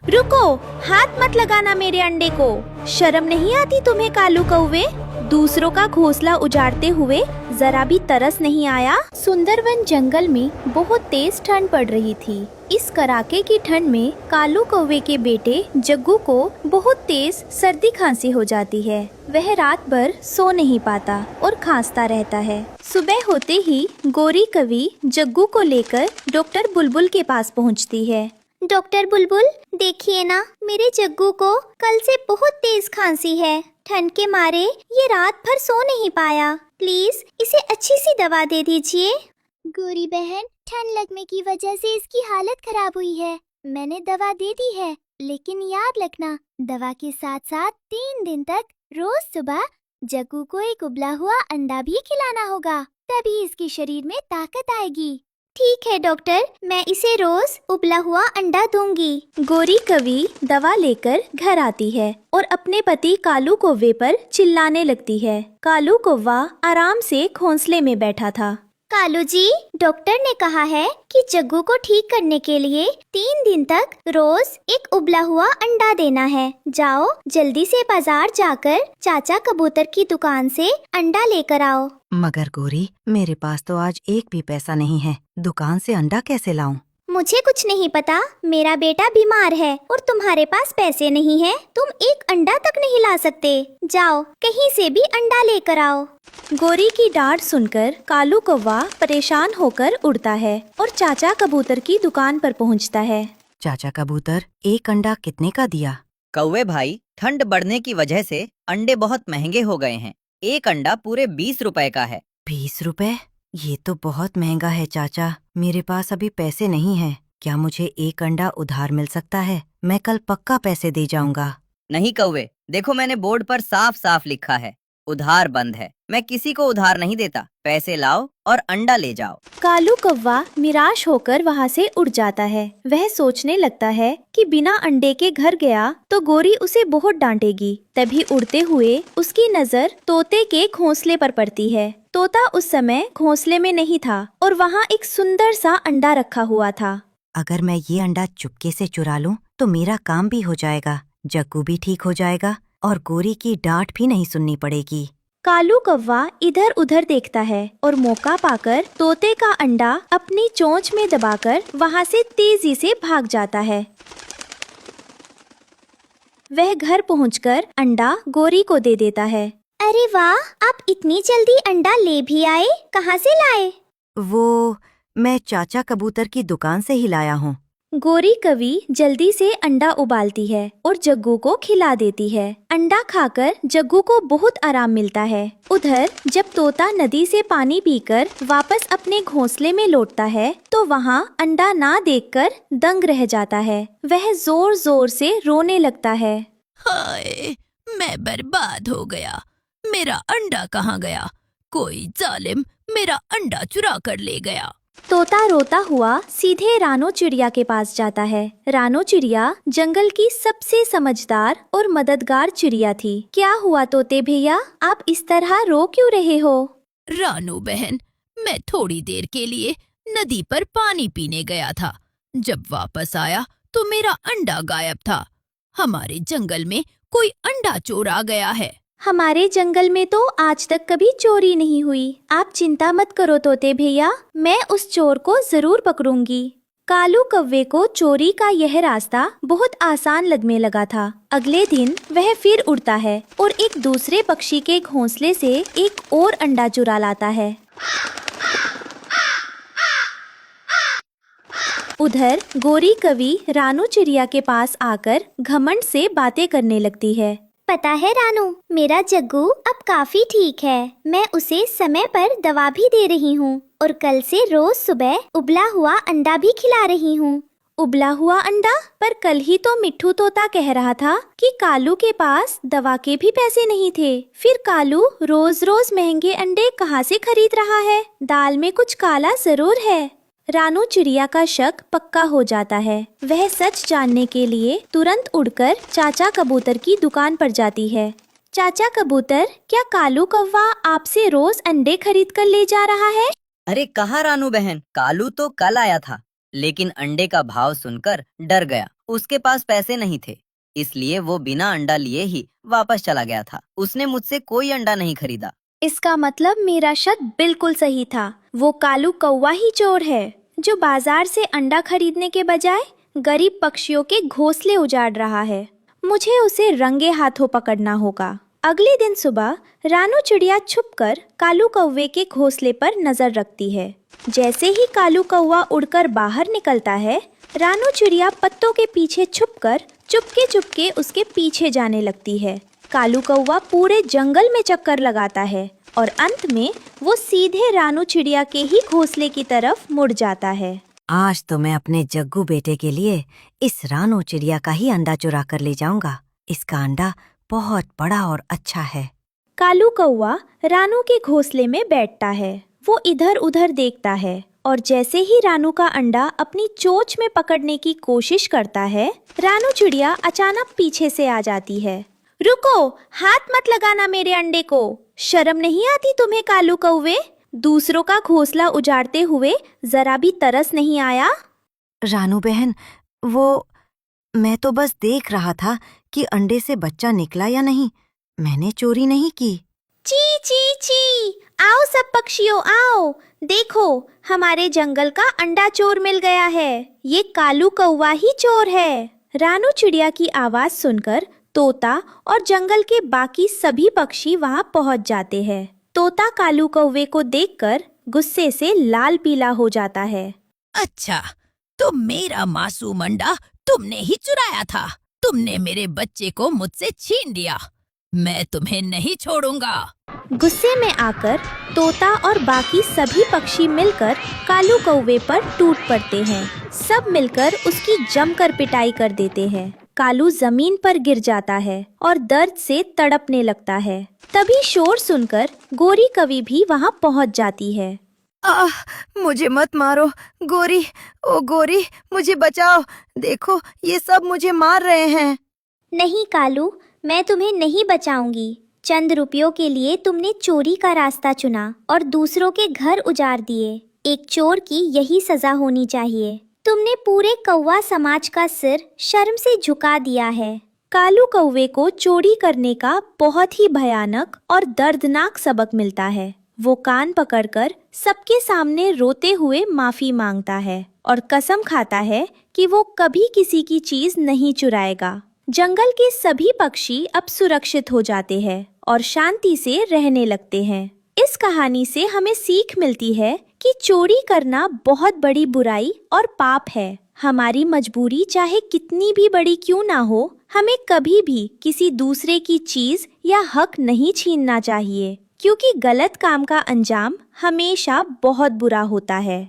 रुको, हाथ मत लगाना मेरे अंडे को। शर्म नहीं आती तुम्हें कालू कौवे? दूसरों का घोंसला उजाड़ते हुए जरा भी तरस नहीं आया? सुंदरवन जंगल में बहुत तेज ठंड पड़ रही थी। इस कड़ाके की ठंड में कालू कौवे के बेटे जग्गू को बहुत तेज सर्दी खांसी हो जाती है। वह रात भर सो नहीं पाता और खांसता रहता है। सुबह होते ही गोरी कवि जग्गू को लेकर डॉक्टर बुलबुल के पास पहुंचती है। डॉक्टर बुलबुल, देखिए ना, मेरे जग्गू को कल से बहुत तेज खांसी है। ठंड के मारे ये रात भर सो नहीं पाया। प्लीज इसे अच्छी सी दवा दे दीजिए। गोरी बहन, ठंड लगने की वजह से इसकी हालत खराब हुई है। मैंने दवा दे दी है, लेकिन याद रखना, दवा के साथ साथ 3 दिन तक रोज सुबह जग्गू को एक उबला हुआ अंडा भी खिलाना होगा, तभी इसके शरीर में ताकत आएगी। ठीक है डॉक्टर, मैं इसे रोज उबला हुआ अंडा दूंगी। गोरी कवि दवा लेकर घर आती है और अपने पति कालू कौवे पर चिल्लाने लगती है। कालू कौवा आराम से घोंसले में बैठा था। कालू जी, डॉक्टर ने कहा है कि जग्गू को ठीक करने के लिए 3 दिन तक रोज एक उबला हुआ अंडा देना है। जाओ जल्दी से बाजार जाकर चाचा कबूतर की दुकान से अंडा लेकर आओ। मगर गोरी, मेरे पास तो आज एक भी पैसा नहीं है, दुकान से अंडा कैसे लाऊं? मुझे कुछ नहीं पता, मेरा बेटा बीमार है और तुम्हारे पास पैसे नहीं है। तुम एक अंडा तक नहीं ला सकते। जाओ कहीं से भी अंडा लेकर आओ। गोरी की डांट सुनकर कालू कौवा परेशान होकर उड़ता है और चाचा कबूतर की दुकान पर पहुंचता है। चाचा कबूतर, एक अंडा कितने का दिया? कौवे भाई, ठंड बढ़ने की वजह से अंडे बहुत महंगे हो गए हैं। एक अंडा पूरे 20 रुपए का है। 20 रुपए? ये तो बहुत महंगा है चाचा। मेरे पास अभी पैसे नहीं है। क्या मुझे एक अंडा उधार मिल सकता है? मैं कल पक्का पैसे दे जाऊंगा। नहीं कौवे, देखो मैंने बोर्ड पर साफ साफ लिखा है, उधार बंद है। मैं किसी को उधार नहीं देता। पैसे लाओ और अंडा ले जाओ। कालू कौवा निराश होकर वहाँ से उड़ जाता है। वह सोचने लगता है कि बिना अंडे के घर गया तो गोरी उसे बहुत डांटेगी। तभी उड़ते हुए उसकी नजर तोते के घोंसले पर पड़ती है। तोता उस समय घोंसले में नहीं था और वहाँ एक सुंदर सा अंडा रखा हुआ था। अगर मैं ये अंडा चुपके से चुरा लूं तो मेरा काम भी हो जाएगा, जग्गू भी ठीक हो जाएगा और गोरी की डांट भी नहीं सुननी पड़ेगी। कालू कौवा इधर उधर देखता है और मौका पाकर तोते का अंडा अपनी चोंच में दबाकर वहाँ से तेजी से भाग जाता है। वह घर पहुंचकर अंडा गोरी को दे देता है। अरे वाह, आप इतनी जल्दी अंडा ले भी आए, कहाँ से लाए? वो मैं चाचा कबूतर की दुकान से ही लाया हूँ। गोरी कवि जल्दी से अंडा उबालती है और जग्गू को खिला देती है। अंडा खाकर जग्गू को बहुत आराम मिलता है। उधर जब तोता नदी से पानी पीकर वापस अपने घोंसले में लौटता है तो वहाँ अंडा ना देखकर दंग रह जाता है। वह जोर जोर से रोने लगता है। हाय, मैं बर्बाद हो गया। मेरा अंडा कहाँ गया? कोई जालिम मेरा अंडा चुरा कर ले गया। तोता रोता हुआ सीधे रानो चिड़िया के पास जाता है। रानो चिड़िया जंगल की सबसे समझदार और मददगार चिड़िया थी। क्या हुआ तोते भैया, आप इस तरह रो क्यों रहे हो? रानू बहन, मैं थोड़ी देर के लिए नदी पर पानी पीने गया था। जब वापस आया तो मेरा अंडा गायब था। हमारे जंगल में कोई अंडा चोर आ गया है। हमारे जंगल में तो आज तक कभी चोरी नहीं हुई। आप चिंता मत करो तोते भैया, मैं उस चोर को जरूर पकड़ूंगी। कालू कौवे को चोरी का यह रास्ता बहुत आसान लगने लगा था। अगले दिन वह फिर उड़ता है और एक दूसरे पक्षी के घोंसले से एक और अंडा चुरा लाता है। उधर गोरी कवि रानू चिड़िया के पास आकर घमंड से बातें करने लगती है। पता है रानू, मेरा जग्गू अब काफी ठीक है। मैं उसे समय पर दवा भी दे रही हूँ और कल से रोज सुबह उबला हुआ अंडा भी खिला रही हूँ। उबला हुआ अंडा? पर कल ही तो मिट्ठू तोता कह रहा था कि कालू के पास दवा के भी पैसे नहीं थे। फिर कालू रोज रोज महंगे अंडे कहाँ से खरीद रहा है? दाल में कुछ काला जरूर है। रानू चिड़िया का शक पक्का हो जाता है। वह सच जानने के लिए तुरंत उड़कर चाचा कबूतर की दुकान पर जाती है। चाचा कबूतर, क्या कालू कौवा आपसे रोज अंडे खरीद कर ले जा रहा है? अरे कहाँ रानू बहन, कालू तो कल आया था, लेकिन अंडे का भाव सुनकर डर गया उसके पास पैसे नहीं थे, इसलिए वो बिना अंडा लिए ही वापस चला गया था। उसने मुझसे कोई अंडा नहीं खरीदा। इसका मतलब मेरा शक बिल्कुल सही था। वो कालू कौवा ही चोर है, जो बाजार से अंडा खरीदने के बजाय गरीब पक्षियों के घोंसले उजाड़ रहा है। मुझे उसे रंगे हाथों पकड़ना होगा। अगले दिन सुबह रानू चिड़िया छुपकर कालू कौवे के घोंसले पर नजर रखती है। जैसे ही कालू कौवा उड़कर बाहर निकलता है, रानू चिड़िया पत्तों के पीछे छुपकर चुपके चुपके उसके पीछे जाने लगती है। कालू कौवा पूरे जंगल में चक्कर लगाता है और अंत में वो सीधे रानू चिड़िया के ही घोंसले की तरफ मुड़ जाता है। आज तो मैं अपने जग्गू बेटे के लिए इस रानू चिड़िया का ही अंडा चुरा कर ले जाऊंगा। इसका अंडा बहुत बड़ा और अच्छा है। कालू कौवा रानू के घोंसले में बैठता है। वो इधर उधर देखता है और जैसे ही रानू का अंडा अपनी चोंच में पकड़ने की कोशिश करता है, रानू चिड़िया अचानक पीछे से आ जाती है। रुको, हाथ मत लगाना मेरे अंडे को। शर्म नहीं आती तुम्हें कालू कौवे? दूसरों का घोंसला उजाड़ते हुए जरा भी तरस नहीं आया? रानू बहन, मैं तो बस देख रहा था कि अंडे से बच्चा निकला या नहीं। मैंने चोरी नहीं की। ची ची ची, आओ सब पक्षियों आओ, देखो हमारे जंगल का अंडा चोर मिल गया है। ये कालू कौवा ही चोर है। रानू चिड़िया की आवाज सुनकर तोता और जंगल के बाकी सभी पक्षी वहां पहुंच जाते हैं। तोता कालू कौवे को देखकर गुस्से से लाल पीला हो जाता है। अच्छा, तो मेरा मासूम अंडा तुमने ही चुराया था। तुमने मेरे बच्चे को मुझसे छीन लिया। मैं तुम्हें नहीं छोड़ूंगा। गुस्से में आकर तोता और बाकी सभी पक्षी मिलकर कालू कौवे पर टूट पड़ते हैं। सब मिलकर उसकी जमकर पिटाई कर देते हैं। कालू जमीन पर गिर जाता है और दर्द से तड़पने लगता है। तभी शोर सुनकर गोरी कवि भी वहां पहुंच जाती है। मुझे मत मारो गोरी। ओ गोरी, मुझे बचाओ। देखो, ये सब मुझे मार रहे हैं। नहीं कालू, मैं तुम्हें नहीं बचाऊंगी। चंद रुपयों के लिए तुमने चोरी का रास्ता चुना और दूसरों के घर उजाड़ दिए। एक चोर की यही सजा होनी चाहिए। तुमने पूरे कौवा समाज का सिर शर्म से झुका दिया है। कालू कौवे को चोरी करने का बहुत ही भयानक और दर्दनाक सबक मिलता है। वो कान पकड़कर सबके सामने रोते हुए माफी मांगता है और कसम खाता है कि वो कभी किसी की चीज नहीं चुराएगा। जंगल के सभी पक्षी अब सुरक्षित हो जाते हैं और शांति से रहने लगते हैं। इस कहानी से हमें सीख मिलती है कि चोरी करना बहुत बड़ी बुराई और पाप है। हमारी मजबूरी चाहे कितनी भी बड़ी क्यों ना हो, हमें कभी भी किसी दूसरे की चीज या हक नहीं छीनना चाहिए, क्योंकि गलत काम का अंजाम हमेशा बहुत बुरा होता है।